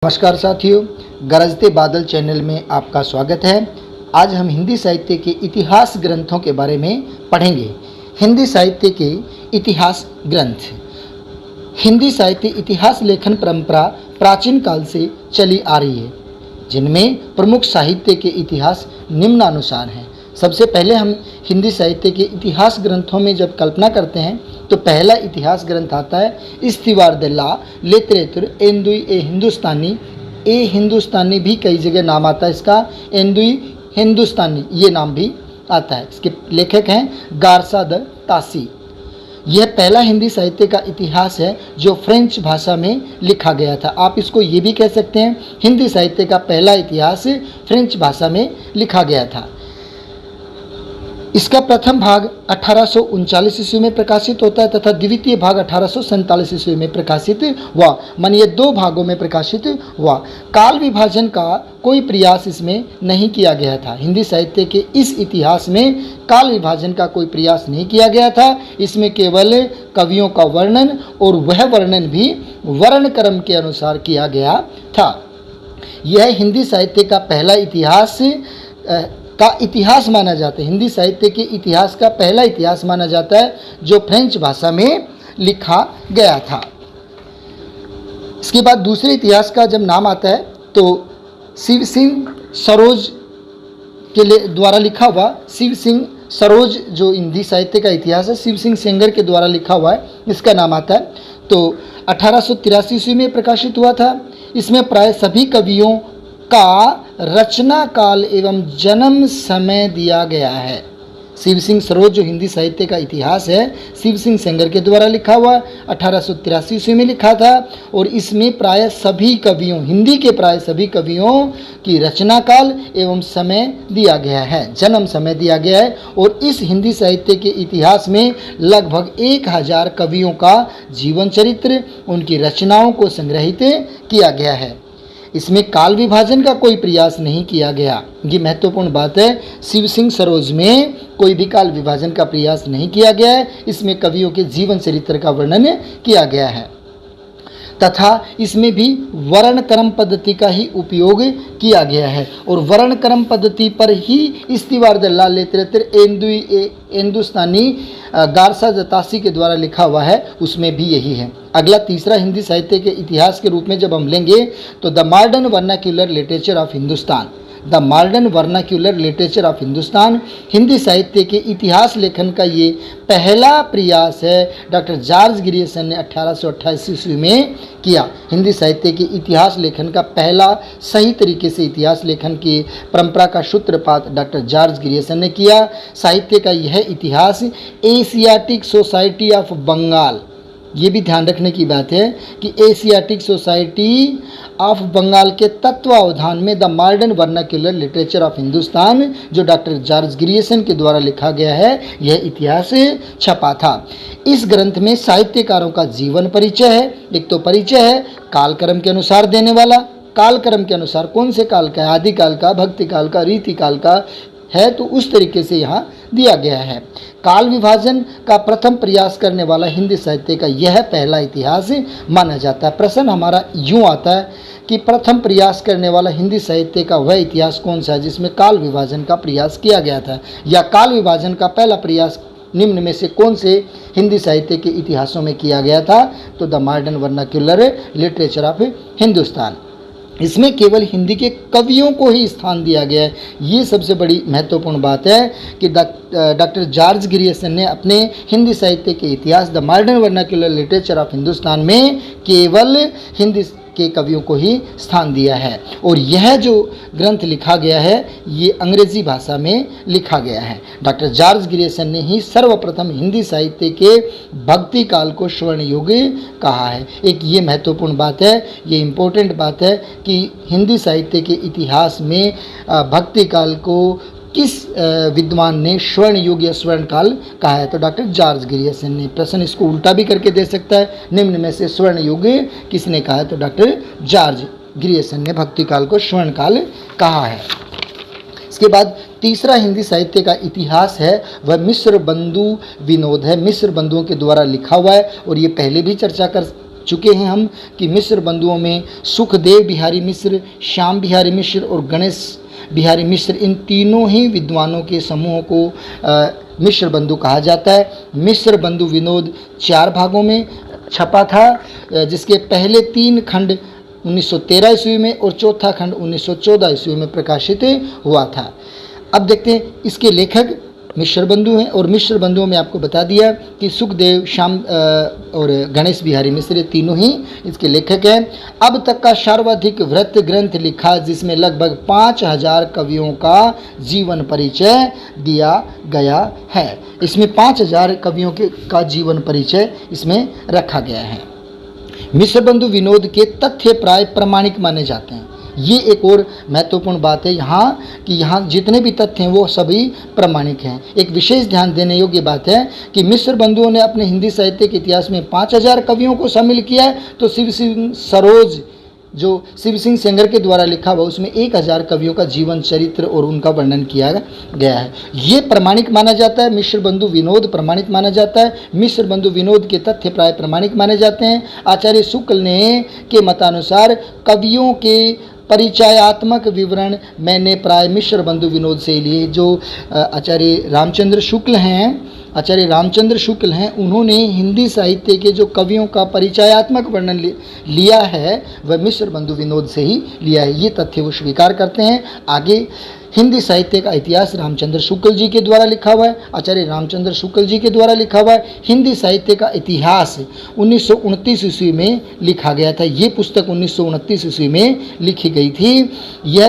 नमस्कार साथियों, गरजते बादल चैनल में आपका स्वागत है। आज हम हिंदी साहित्य के इतिहास ग्रंथों के बारे में पढ़ेंगे। हिंदी साहित्य के इतिहास ग्रंथ। हिंदी साहित्य इतिहास लेखन परंपरा प्राचीन काल से चली आ रही है, जिनमें प्रमुख साहित्य के इतिहास निम्नानुसार हैं। सबसे पहले हम हिंदी साहित्य के इतिहास ग्रंथों में जब कल्पना करते हैं तो पहला इतिहास ग्रंथ आता है इस्तिवार द ला लिटरेचर एंदुई ए हिंदुस्तानी। ए हिंदुस्तानी भी कई जगह नाम आता है इसका, एंदुई हिंदुस्तानी ये नाम भी आता है। इसके लेखक हैं गारसा द तासी। यह पहला हिंदी साहित्य का इतिहास है जो फ्रेंच भाषा में लिखा गया था। आप इसको ये भी कह सकते हैं, हिंदी साहित्य का पहला इतिहास फ्रेंच भाषा में लिखा गया था। इसका प्रथम भाग 1839 ईस्वी में प्रकाशित होता है तथा द्वितीय भाग 1847 ईस्वी में प्रकाशित हुआ। मानिए दो भागों में प्रकाशित हुआ। काल विभाजन का कोई प्रयास इसमें नहीं किया गया था। हिंदी साहित्य के इस इतिहास में काल विभाजन का कोई प्रयास नहीं किया गया था। इसमें केवल कवियों का वर्णन, और वह वर्णन भी वर्ण क्रम के अनुसार किया गया था। यह हिंदी साहित्य का पहला इतिहास माना जाता है। हिंदी साहित्य के इतिहास का पहला इतिहास माना जाता है जो फ्रेंच भाषा में लिखा गया था। इसके बाद दूसरे इतिहास का जब नाम आता है तो शिव सिंह सरोज के द्वारा लिखा हुआ, शिव सिंह सरोज जो हिंदी साहित्य का इतिहास है, शिव सिंह सेंगर के द्वारा लिखा हुआ है, इसका नाम आता है। तो 1883 ईस्वी में प्रकाशित हुआ था। इसमें प्राय सभी कवियों का रचना काल एवं जन्म समय दिया गया है। शिव सिंह सरोज जो हिंदी साहित्य का इतिहास है, शिव सिंह सेंगर के द्वारा लिखा हुआ 1883 ईस्वी में लिखा था, और इसमें प्राय सभी कवियों, हिंदी के प्राय सभी कवियों की रचना काल एवं समय दिया गया है, जन्म समय दिया गया है। और इस हिंदी साहित्य के इतिहास में लगभग 1000 कवियों का जीवन चरित्र, उनकी रचनाओं को संग्रहित किया गया है। इसमें काल विभाजन का कोई प्रयास नहीं किया गया। ये महत्वपूर्ण बात है। शिव सिंह सरोज में कोई भी काल विभाजन का प्रयास नहीं किया गया है। इसमें कवियों के जीवन चरित्र का वर्णन किया गया है तथा इसमें भी वर्ण क्रम पद्धति का ही उपयोग किया गया है, और वर्ण क्रम पद्धति पर ही इस्तिवार द ला लिटरेचर एंदुई ए हिंदुस्तानी गारसा द तासी के द्वारा लिखा हुआ है, उसमें भी यही है। अगला तीसरा हिंदी साहित्य के इतिहास के रूप में जब हम लेंगे तो the modern vernacular literature of Hindustan. The modern vernacular literature of Hindustan Hindi साहित्य के इतिहास लेखन का ये पहला प्रयास है। डॉक्टर जॉर्ज ग्रियर्सन ने 1828 ईस्वी में किया। हिंदी साहित्य के इतिहास लेखन का पहला सही तरीके से इतिहास लेखन की परंपरा का सूत्रपात डॉक्टर जॉर्ज ग्रियर्सन ने किया। साहित्य का यह इतिहास एशियाटिक सोसाइटी ऑफ बंगाल, ये भी ध्यान रखने की बात है कि एशियाटिक सोसाइटी ऑफ बंगाल के तत्वावधान में the modern vernacular literature of Hindustan जो डॉक्टर जॉर्ज ग्रियर्सन के द्वारा लिखा गया है, यह इतिहास छपा था। इस ग्रंथ में साहित्यकारों का जीवन परिचय है। एक तो परिचय है कालक्रम के अनुसार देने वाला, कालक्रम के अनुसार कौन से काल का है, आदिकाल का, भक्ति काल का, रीति काल का है, तो उस तरीके से यहाँ दिया गया है। काल विभाजन का प्रथम प्रयास करने वाला हिंदी साहित्य का यह पहला इतिहास माना जाता है। प्रश्न हमारा यूँ आता है कि प्रथम प्रयास करने वाला हिंदी साहित्य का वह इतिहास कौन सा है जिसमें काल विभाजन का प्रयास किया गया था, या काल विभाजन का पहला प्रयास निम्न में से कौन से हिंदी साहित्य के इतिहासों में किया गया था? तो the modern vernacular literature of Hindustan. इसमें केवल हिंदी के कवियों को ही स्थान दिया गया है। ये सबसे बड़ी महत्वपूर्ण बात है कि डॉक्टर जॉर्ज ग्रियर्सन ने अपने हिंदी साहित्य के इतिहास the modern vernacular literature of Hindustan में केवल हिंदी के कवियों को ही स्थान दिया है। और यह जो ग्रंथ लिखा गया है ये अंग्रेजी भाषा में लिखा गया है। डॉक्टर जॉर्ज ग्रियर्सन ने ही सर्वप्रथम हिंदी साहित्य के भक्ति काल को स्वर्ण युग कहा है। एक ये महत्वपूर्ण बात है, ये इम्पोर्टेंट बात है कि हिंदी साहित्य के इतिहास में भक्ति काल को किस विद्वान ने स्वर्ण युग या स्वर्ण काल कहा है? तो डॉक्टर जॉर्ज ग्रियर्सन ने। प्रश्न इसको उल्टा भी करके दे सकता है, निम्न में से स्वर्ण युग किसने कहा है? तो डॉक्टर जॉर्ज ग्रियर्सन ने भक्ति काल को स्वर्ण काल कहा है। इसके बाद तीसरा हिंदी साहित्य का इतिहास है वह मिश्र बंधु विनोद है। मिश्र बंधुओं के द्वारा लिखा हुआ है, और ये पहले भी चर्चा कर चुके हैं हम कि मिश्र बंधुओं में सुखदेव बिहारी मिश्र, श्याम बिहारी मिश्र और गणेश बिहारी मिश्र, इन तीनों ही विद्वानों के समूह को मिश्र बंधु कहा जाता है। मिश्र बंधु विनोद 4 भागों में छपा था, जिसके पहले 3 खंड 1913 ईस्वी में और चौथा खंड 1914 ईस्वी में प्रकाशित हुआ था। अब देखते हैं इसके लेखक मिश्र बंधु हैं, और मिश्र बंधुओं में आपको बता दिया कि सुखदेव, श्याम और गणेश बिहारी मिश्र तीनों ही इसके लेखक हैं। अब तक का सर्वाधिक वृत्त ग्रंथ लिखा जिसमें लगभग 5000 कवियों का जीवन परिचय दिया गया है। इसमें 5000 कवियों का जीवन परिचय इसमें रखा गया है। मिश्र बंधु विनोद के तथ्य प्राय प्रामाणिक माने जाते हैं। ये एक और महत्वपूर्ण बात है यहाँ कि यहाँ जितने भी तथ्य हैं वो सभी प्रामाणिक हैं। एक विशेष ध्यान देने योग्य बात है कि मिश्र बंधुओं ने अपने हिंदी साहित्य के इतिहास में 5000 कवियों को शामिल किया है, तो शिव सिंह सरोज जो शिव सिंह सेंगर के द्वारा लिखा हुआ उसमें 1000 कवियों का जीवन चरित्र और उनका वर्णन किया गया है। ये प्रमाणिक माना जाता है। मिश्र बंधु विनोद प्रमाणिक माना जाता है। मिश्र बंधु विनोद के तथ्य प्राय प्रमाणिक माने जाते हैं। आचार्य शुक्ल ने के मतानुसार कवियों के परिचयात्मक विवरण मैंने प्राय मिश्र बंधु विनोद से लिए। जो आचार्य रामचंद्र शुक्ल हैं उन्होंने हिंदी साहित्य के जो कवियों का परिचयात्मक वर्णन लिया है वह मिश्र बंधु विनोद से ही लिया है। ये तथ्य वो स्वीकार करते हैं। आगे हिंदी साहित्य का इतिहास रामचंद्र शुक्ल जी के द्वारा लिखा हुआ है। आचार्य रामचंद्र शुक्ल जी के द्वारा लिखा हुआ है। हिंदी साहित्य का इतिहास 1929 ईस्वी में लिखा गया था। ये पुस्तक 1929 ईस्वी में लिखी गई थी। यह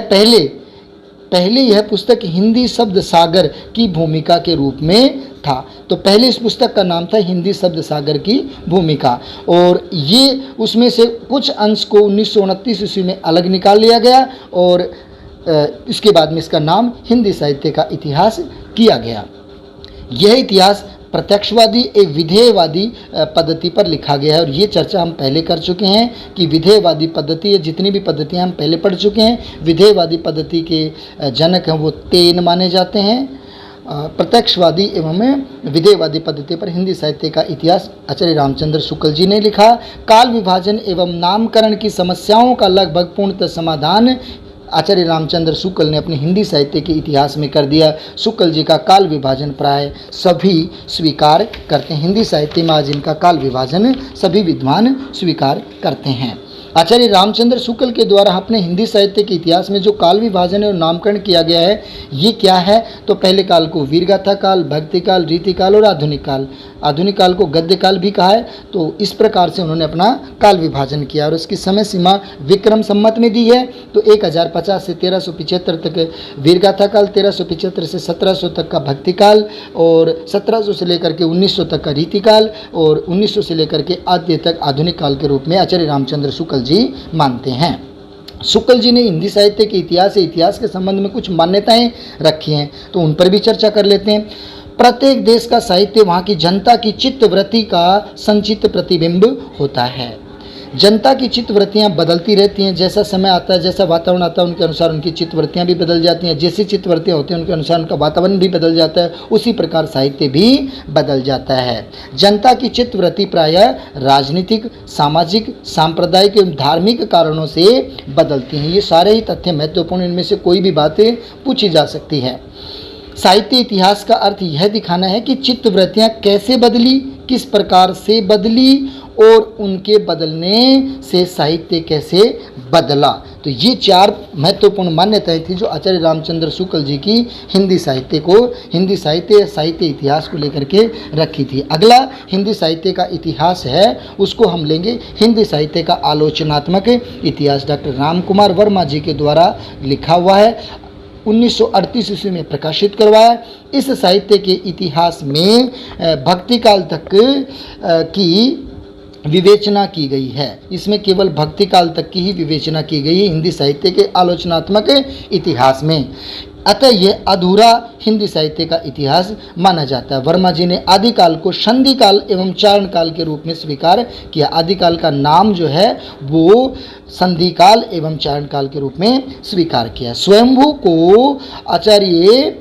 पहले यह पुस्तक हिंदी शब्द सागर की भूमिका के रूप में था। तो पहले इस पुस्तक का नाम था हिंदी शब्द सागर की भूमिका, और ये उसमें से कुछ अंश को 1929 ईस्वी में अलग निकाल लिया गया और इसके बाद में इसका नाम हिंदी साहित्य का इतिहास किया गया। यह इतिहास प्रत्यक्षवादी एक विधेयवादी पद्धति पर लिखा गया है, और ये चर्चा हम पहले कर चुके हैं कि विधेयवादी पद्धति, जितनी भी पद्धतियां हम पहले पढ़ चुके हैं। विधेयवादी पद्धति के जनक हैं वो तेन माने जाते हैं। प्रत्यक्षवादी एवं विधेयवादी पद्धति पर हिंदी साहित्य का इतिहास आचार्य रामचंद्र शुक्ल जी ने लिखा। काल विभाजन एवं नामकरण की समस्याओं का लगभग पूर्णतः समाधान आचार्य रामचंद्र शुक्ल ने अपने हिंदी साहित्य के इतिहास में कर दिया। शुक्ल जी का काल विभाजन प्राय सभी स्वीकार करते हैं। हिंदी साहित्य में आज इनका काल विभाजन सभी विद्वान स्वीकार करते हैं। आचार्य रामचंद्र शुक्ल के द्वारा अपने हिंदी साहित्य के इतिहास में जो काल विभाजन और नामकरण किया गया है ये क्या है? तो पहले काल को वीरगाथा काल, भक्ति काल, रीति काल और आधुनिक काल। आधुनिक काल को गद्य काल भी कहा है। तो इस प्रकार से उन्होंने अपना काल विभाजन किया और उसकी समय सीमा विक्रम संमत में दी है। तो 1050 से 1375 तक वीरगाथा काल, 1375 से 1700 तक का भक्ति काल, और 1700 से लेकर के 1900 तक का रीति काल, और 1900 से लेकर के आद्य तक आधुनिक काल के रूप में आचार्य रामचंद्र शुक्ल जी मानते हैं। शुक्ल जी ने हिंदी साहित्य के इतिहास के संबंध में कुछ मान्यताएं रखी हैं, तो उन पर भी चर्चा कर लेते हैं। प्रत्येक देश का साहित्य वहाँ की जनता की चित्तवृत्ति का संचित प्रतिबिंब होता है। जनता की चित्तवृत्तियाँ बदलती रहती हैं। जैसा समय आता है, जैसा वातावरण आता है, उनके अनुसार उनकी चित्तवृत्तियाँ भी बदल जाती हैं। जैसी चित्तवृत्तियाँ होती हैं उनके अनुसार उनका वातावरण भी बदल जाता है। उसी प्रकार साहित्य भी बदल जाता है। जनता की चित्तवृत्ति प्रायः राजनीतिक, सामाजिक, सांप्रदायिक एवं धार्मिक कारणों से बदलती हैं। ये सारे ही तथ्य महत्वपूर्ण, इनमें से कोई भी बातें पूछी जा सकती है। साहित्य इतिहास का अर्थ यह दिखाना है कि चित्तवृत्तियाँ कैसे बदली, किस प्रकार से बदली, और उनके बदलने से साहित्य कैसे बदला। तो ये 4 महत्वपूर्ण मान्यताएं थी जो आचार्य रामचंद्र शुक्ल जी की हिंदी साहित्य इतिहास को लेकर के रखी थी। अगला हिंदी साहित्य का इतिहास है, उसको हम लेंगे हिंदी साहित्य का आलोचनात्मक इतिहास। डॉक्टर राम कुमार वर्मा जी के द्वारा लिखा हुआ है, 1938 ईस्वी में प्रकाशित करवाया। इस साहित्य के इतिहास में भक्ति काल तक की विवेचना की गई है। इसमें केवल भक्ति काल तक की ही विवेचना की गई है हिंदी साहित्य के आलोचनात्मक इतिहास में। अतः यह अधूरा हिंदी साहित्य का इतिहास माना जाता है। वर्मा जी ने आदिकाल को संधि काल एवं चारण काल के रूप में स्वीकार किया। आदिकाल का नाम जो है वो संधि काल एवं चारण काल के रूप में स्वीकार किया। स्वयंभू को आचार्य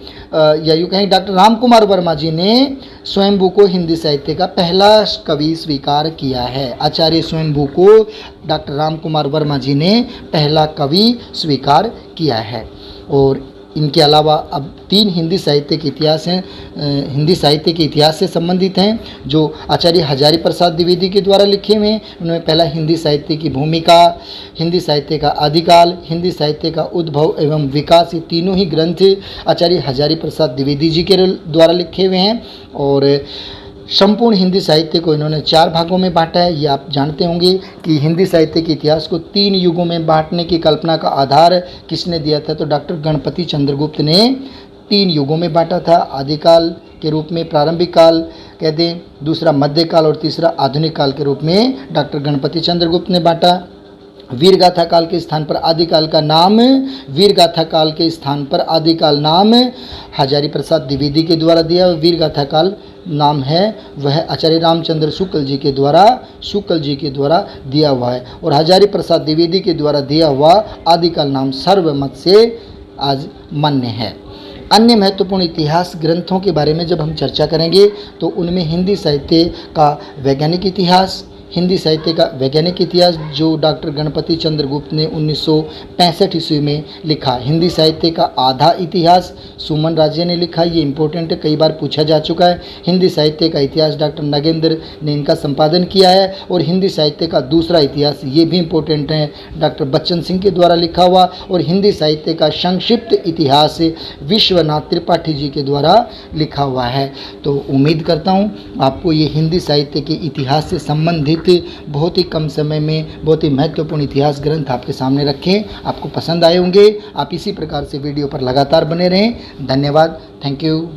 या यूँ कहें डॉक्टर राम कुमार वर्मा जी ने स्वयंभू को हिंदी साहित्य का पहला कवि स्वीकार किया है? आचार्य स्वयंभू को डॉक्टर राम कुमार वर्मा जी ने पहला कवि स्वीकार किया है। और इनके अलावा अब 3 हिंदी साहित्य के इतिहास हैं, हिंदी साहित्य के इतिहास से संबंधित हैं, जो आचार्य हजारी प्रसाद द्विवेदी के द्वारा लिखे हुए हैं। उनमें पहला हिंदी साहित्य की भूमिका, हिंदी साहित्य का आदिकाल, हिंदी साहित्य का उद्भव एवं विकास, ये तीनों ही ग्रंथ आचार्य हजारी प्रसाद द्विवेदी जी के द्वारा लिखे हुए हैं। और संपूर्ण हिंदी साहित्य को इन्होंने 4 भागों में बांटा है। ये आप जानते होंगे कि हिंदी साहित्य के इतिहास को 3 युगों में बांटने की कल्पना का आधार किसने दिया था? तो डॉक्टर गणपति चंद्रगुप्त ने 3 युगों में बांटा था। आदिकाल के रूप में प्रारंभिक काल कह दें, दूसरा मध्यकाल और तीसरा आधुनिक काल के रूप में डॉक्टर गणपति चंद्रगुप्त ने बांटा। वीरगाथा काल के स्थान पर आदिकाल का नाम, वीरगाथा काल के स्थान पर आदिकाल नाम हजारी प्रसाद द्विवेदी के द्वारा दिया। वीरगाथा काल नाम है वह आचार्य रामचंद्र शुक्ल जी के द्वारा दिया हुआ है। और हजारी प्रसाद द्विवेदी के द्वारा दिया हुआ आदिकाल नाम सर्वमत से आज मान्य है। अन्य महत्वपूर्ण इतिहास ग्रंथों के बारे में जब हम चर्चा करेंगे तो उनमें हिंदी साहित्य का वैज्ञानिक इतिहास, हिंदी साहित्य का वैज्ञानिक इतिहास जो डॉक्टर गणपति चंद्रगुप्त ने 1965 ईस्वी में लिखा। हिंदी साहित्य का आधा इतिहास सुमन राजे ने लिखा, ये इंपॉर्टेंट है, कई बार पूछा जा चुका है। हिंदी साहित्य का इतिहास डॉक्टर नगेंद्र ने इनका संपादन किया है। और हिंदी साहित्य का दूसरा इतिहास, ये भी इंपॉर्टेंट है, डॉक्टर बच्चन सिंह के द्वारा लिखा हुआ। और हिंदी साहित्य का संक्षिप्त इतिहास विश्वनाथ त्रिपाठी जी के द्वारा लिखा हुआ है। तो उम्मीद करता हूँ आपको ये हिंदी साहित्य के इतिहास से संबंधित बहुत ही कम समय में बहुत ही महत्वपूर्ण इतिहास ग्रंथ आपके सामने रखें, आपको पसंद आए होंगे। आप इसी प्रकार से वीडियो पर लगातार बने रहें। धन्यवाद। Thank you.